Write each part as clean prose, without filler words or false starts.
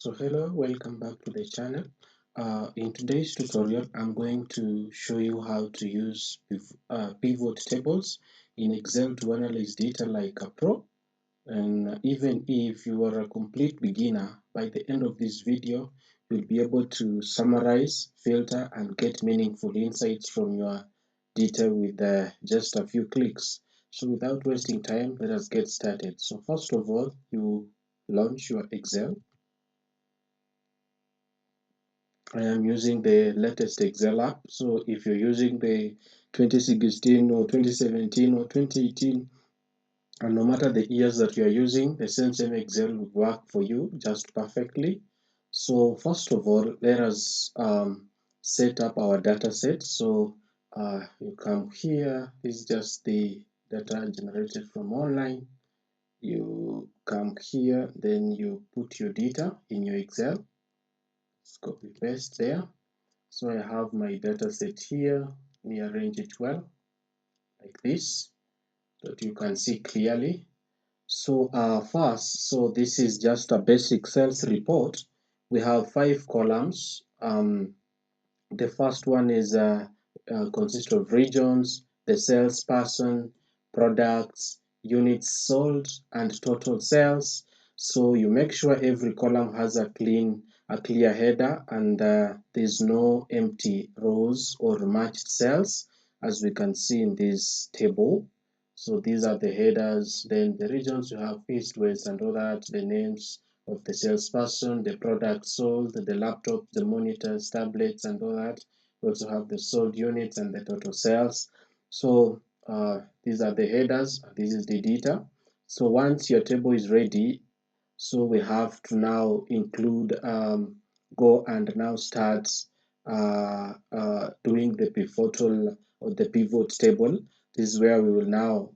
So hello, welcome back to the channel. In today's tutorial, I'm going to show you how to use pivot tables in Excel to analyze data like a pro. And even if you are a complete beginner, by the end of this video, you'll be able to summarize, filter, and get meaningful insights from your data with just a few clicks. So without wasting time, let us get started. So first of all, you launch your Excel. I am using the latest Excel app. So if you're using the 2016 or 2017 or 2018, and no matter the years that you're using, the same Excel will work for you just perfectly. So first of all, let us set up our data set. So you come here, this is just the data generated from online. You come here, then you put your data in your Excel. Let's copy paste there. So I have my data set here. Let me arrange it well, like this, so that you can see clearly. So first, so this is just a basic sales report. We have 5 columns. The first one is consists of regions, the salesperson, products, units sold, and total sales. So you make sure every column has a clear header, and there's no empty rows or matched cells, as we can see in this table. So these are the headers. Then the regions, you have east, west, and all that. The names of the salesperson, the product sold, the laptops, the monitors, tablets, and all that. We also have the sold units and the total sales. So these are the headers. This is the data. So once your table is ready, so we have to now include, go and now start doing the pivotal or the pivot table. This is where we will now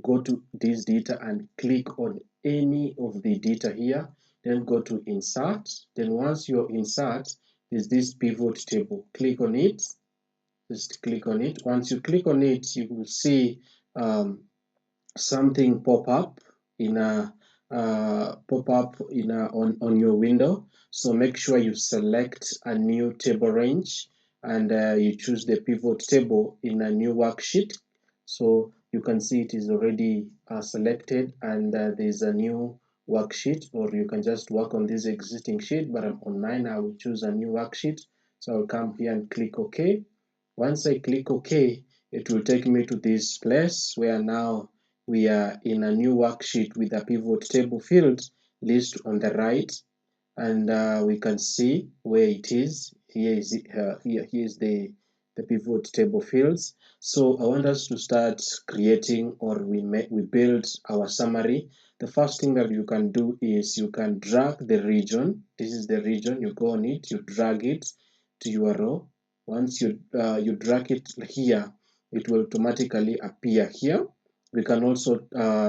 go to this data and click on any of the data here, then go to insert. Then once you're insert, is this pivot table. Click on it. Just click on it. Once you click on it, you will see something pop up in a on your window. So make sure you select a new table range, and you choose the pivot table in a new worksheet. So you can see it is already selected, and there's a new worksheet, or you can just work on this existing sheet, but on mine I will choose a new worksheet. So I'll come here and click OK. Once I click OK, it will take me to this place where now we are in a new worksheet with a pivot table field list on the right, and we can see where it is. Here is the pivot table fields. So I want us to start creating, or we build our summary. The first thing that you can do is you can drag the region. This is the region. You go on it, you drag it to your row. Once you drag it here, it will automatically appear here. We can also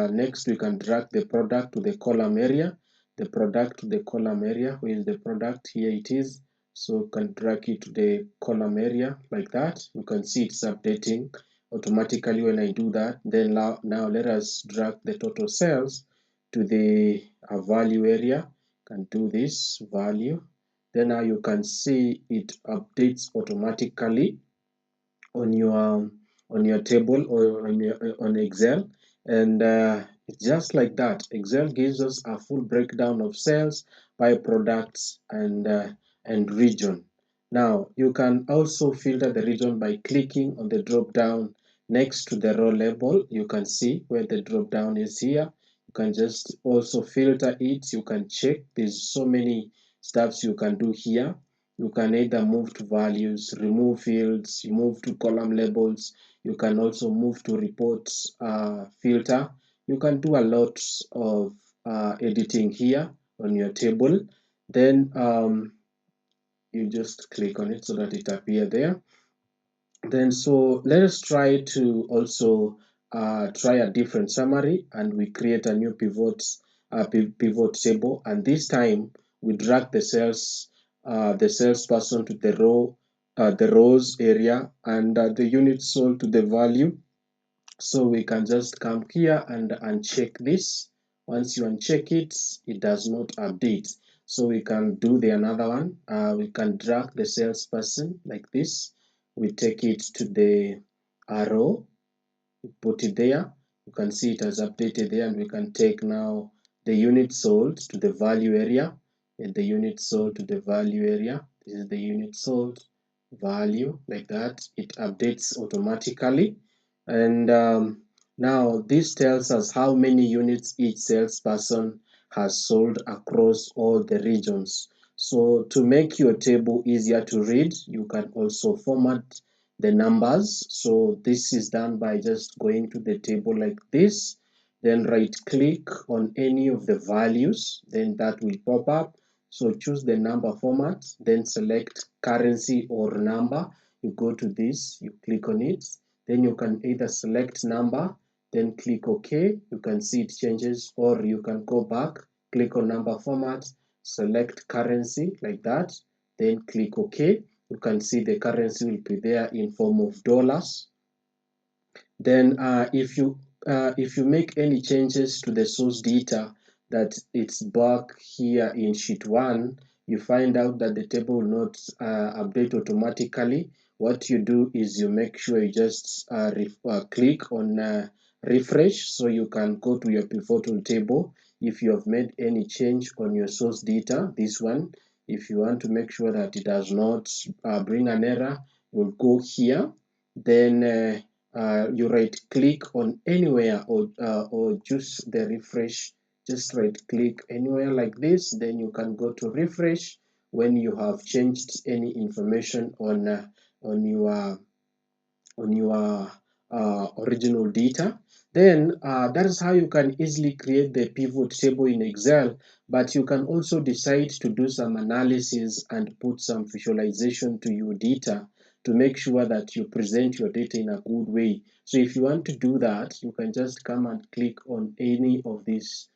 next we can drag the product to the column area. The product to the column area. Where is the product? Here it is. So you can drag it to the column area like that. You can see it's updating automatically when I do that. Then now let us drag the total sales to the value area. Can do this value. Then now you can see it updates automatically on your table or on Excel, and it's just like that. Excel gives us a full breakdown of sales by products and region. Now you can also filter the region by clicking on the drop down next to the row label. You can see where the drop down is here. You can just also filter it. You can check. There's so many stuffs you can do here. You can either move to values, remove fields, you move to column labels. You can also move to reports filter. You can do a lot of editing here on your table. Then you just click on it so that it appears there. Then so let us try to also try a different summary, and we create a new pivot table, and this time we drag the salesperson to the rows area, and the unit sold to the value. So we can just come here and uncheck this. Once you uncheck it, it does not update. So we can do the another one. We can drag the salesperson like this. We take it to the arrow, put it there. You can see it has updated there, and we can take now the unit sold to the value area, and the unit sold to the value area. This is the unit sold value, like that. It updates automatically. And now this tells us how many units each salesperson has sold across all the regions. So to make your table easier to read, you can also format the numbers. So this is done by just going to the table like this, then right click on any of the values, then that will pop up. So choose the number format, then select currency or number. You go to this, you click on it, then you can either select number, then click OK. You can see it changes, or you can go back, click on number format, select currency like that, then click OK. You can see the currency will be there in form of dollars. Then if you make any changes to the source data that it's back here in sheet 1, you find out that the table will not update automatically. What you do is you make sure you just click on refresh, so you can go to your pivotal table if you have made any change on your source data. This one, if you want to make sure that it does not bring an error, you'll go here, then you right click on anywhere, or just the refresh, just right click anywhere like this, then you can go to refresh when you have changed any information on your on your original data. Then that is how you can easily create the pivot table in Excel, but you can also decide to do some analysis and put some visualization to your data to make sure that you present your data in a good way. So if you want to do that, you can just come and click on any of these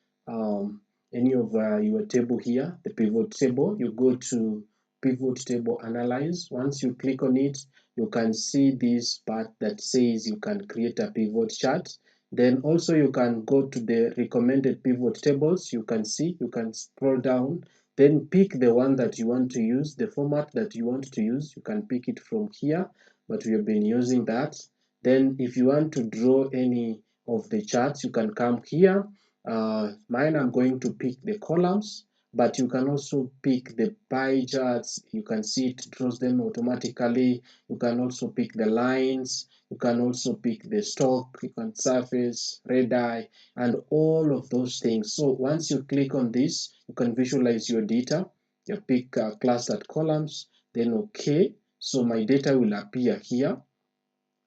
any of your table here, the pivot table. You go to pivot table analyze. Once you click on it, you can see this part that says you can create a pivot chart. Then also you can go to the recommended pivot tables. You can see, you can scroll down, then pick the one that you want to use, the format that you want to use. You can pick it from here, but we have been using that. Then if you want to draw any of the charts, you can come here. Mine, I'm going to pick the columns, but you can also pick the pie charts. You can see it draws them automatically. You can also pick the lines. You can also pick the stock. You can surface, red eye, and all of those things. So once you click on this, you can visualize your data. You pick clustered columns, then OK. So my data will appear here.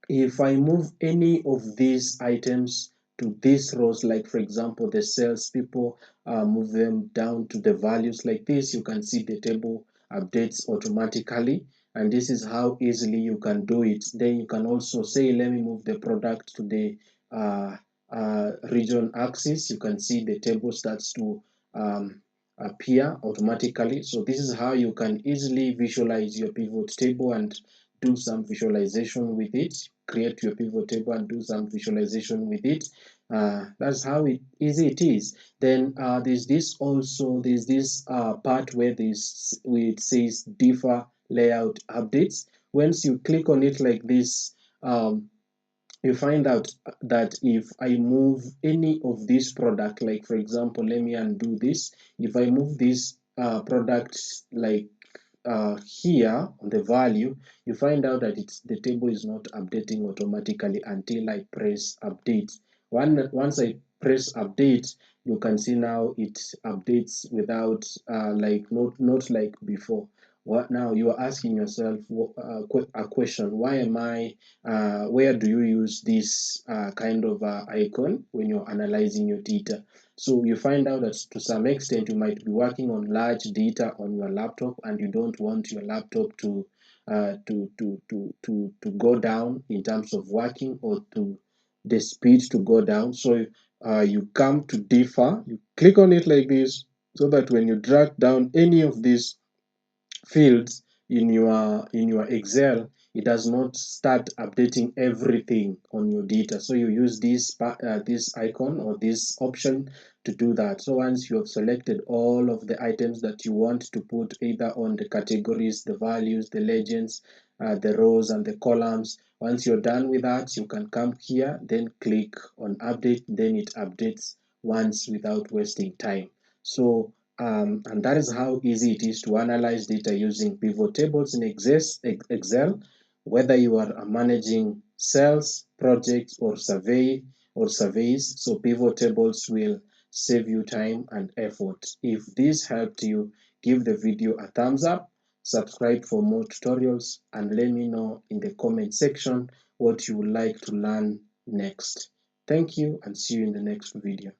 If I move any of these items to these rows, like for example the sales people, move them down to the values like this, you can see the table updates automatically, and this is how easily you can do it. Then you can also say, let me move the product to the region axis. You can see the table starts to appear automatically. So this is how you can easily visualize your pivot table and do some visualization with it. Create your pivot table and do some visualization with it. That's how easy it is. Then there's this part where it says differ layout updates. Once you click on it like this, you find out that if I move any of this product, like for example, let me undo this. If I move this product like here on the value, you find out that the table is not updating automatically until I press update. Once I press update, you can see now it updates without like not like before. What now? You are asking yourself a question: why am I? Where do you use this kind of icon when you're analyzing your data? So you find out that to some extent you might be working on large data on your laptop, and you don't want your laptop to go down in terms of working, or to the speed to go down. So you come to differ, you click on it like this, so that when you drag down any of these fields in your Excel, it does not start updating everything on your data. So you use this icon or this option to do that. So once you have selected all of the items that you want to put either on the categories, the values, the legends, the rows and the columns, once you're done with that, you can come here, then click on update, then it updates once without wasting time. So and that is how easy it is to analyze data using pivot tables in Excel, whether you are managing cells, projects, or surveys. So pivot tables will save you time and effort. If this helped you, give the video a thumbs up, subscribe for more tutorials, and let me know in the comment section what you would like to learn next. Thank you and see you in the next video.